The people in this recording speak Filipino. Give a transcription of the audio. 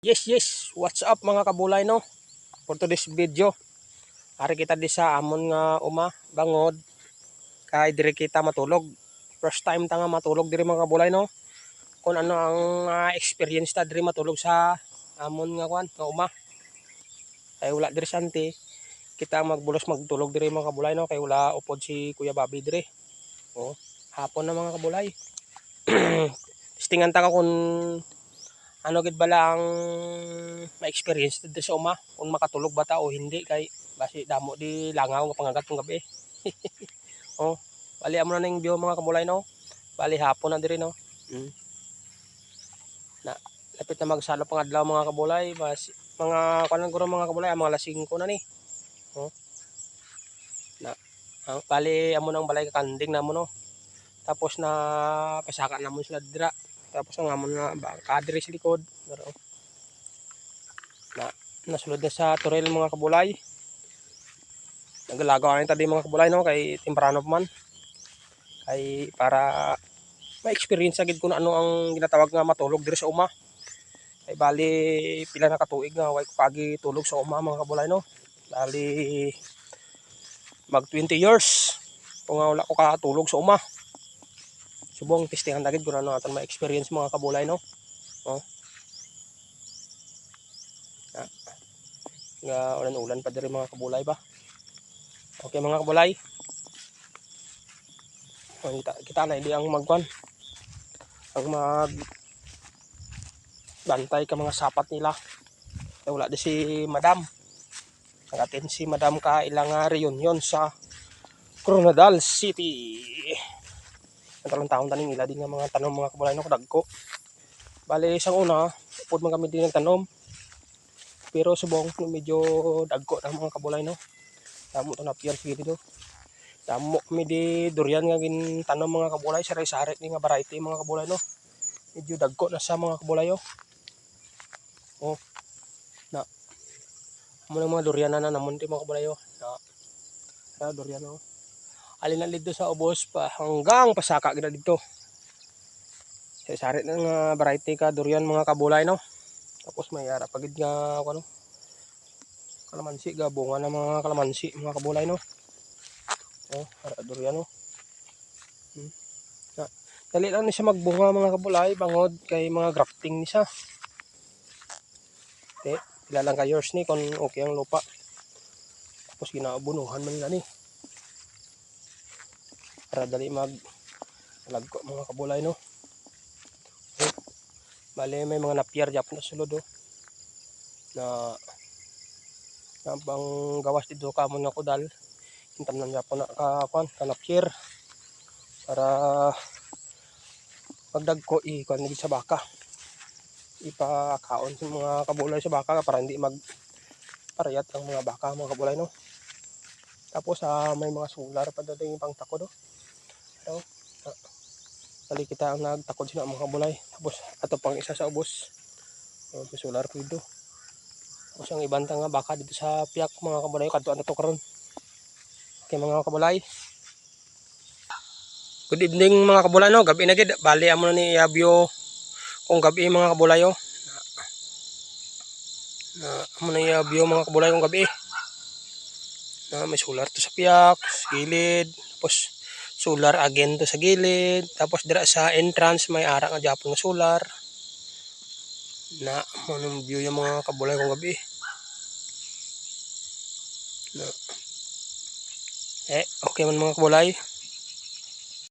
Yes, what's up mga kabulay no? For today's video, ari kita di sa amon nga bangod kay diri kita matulog. First time ta nga matulog diri mga kabulay no. Kung ano ang experience ta diri matulog sa amon nga kay wala diri santi. Kita magbulos magtulog diri mga kabulay no kay wala upod si Kuya Bobby diri. Oh, hapon na mga kabulay. Testingan ta ka kung ano gid bala ang ma-experience dito sa kung makatulog ba ta o hindi kay basi damo di langaw nga pangagat ng gabi. Oh, bali amo na ning view mga kabulay no. Bali hapon na diri no. Na lapit na magsalo pang adlaw mga kabulay, mga kanan guro mga kabulay, mga alas 5 na ni. Oh. Na bali amo nang balay kakanding namo no. Tapos na pasaka namon sila dira. Tapos ang amon nga bangka diri sa likod. Nasulod na sa turel mga kabulay. Naglagaw na tadi mga kabulay no kay temprano pa man. Kay para ma-experience agad kung ano ang ginatawag nga matulog diri sa Kay bali pila na katuig nga way ko pagi tulog sa mga kabulay no. Bali mag 20 years kung wala ko katulog sa Subong testingan agad kung ano aton ma-experience mga kabulay no. Oh. Nga ulan-ulan pa diri mga kabulay ba. Okay mga kabulay. Kita na hindi ang magwan. Ang bantay ka mga sapat nila. Kaya wala di si Madam. Nagatin si Madam ka ilang reunion sa Coronadal City. Ang taon taning nila din nga mga tanom mga kabulay no kadagko. Bali isang una, upod man kami din ng tanom. Pero subong medyo dagko na mga kabulay no. Damo to na pier dito. Damo kami di durian nga gin tanom mga kabulay, sari-sari ni nga variety mga kabulay no. Medyo dagko na sa mga kabulay oh. Na mo mga durian na namon ti mga kabulay na durian oh. Alin na dito sa ubos pa hanggang pasaka gid dito. Sari-sari na nga variety ka durian mga kabulay no. Tapos may ara pagid nga ano kalamansi gabunga na mga kalamansi mga kabulay no. Oh, ara durian no. Dali lang ni siya magbunga mga kabulay bangod kay mga grafting ni siya. Okay, pila lang ka years ni kung okay ang lupa. Tapos ginaabunuhan man nila ni. Para dali lagko mga kabulay no. Okay. Bale may mga napier japon na sulod na bang gawas dito kamon nga kudal. Intam nang japon na ka napier para pagdagko ikon ni sa baka. Ipakaon sa mga kabulay sa baka para hindi parayat ang mga baka mga kabulay no. Tapos may mga solar pa dating pang takod so, bali kita ang nagtakod sila mga kabulay. Tapos ato pang isa sa ubos may solar po dito. Tapos ang ibang nga baka dito sa piyak mga kabulay kadto na to karon. Okay mga kabulay, good evening mga kabulay no. Gabi na gid bali amo na ni Yabio kung gabi mga kabulay amo na Yabio mga kabulay kung gabi na may solar to sa piyak sa gilid. Tapos solar again to sa gilid. Tapos dira sa entrance may ara nga japon nga solar na manong view yung mga kabulay kung gabi na okay man mga kabulay.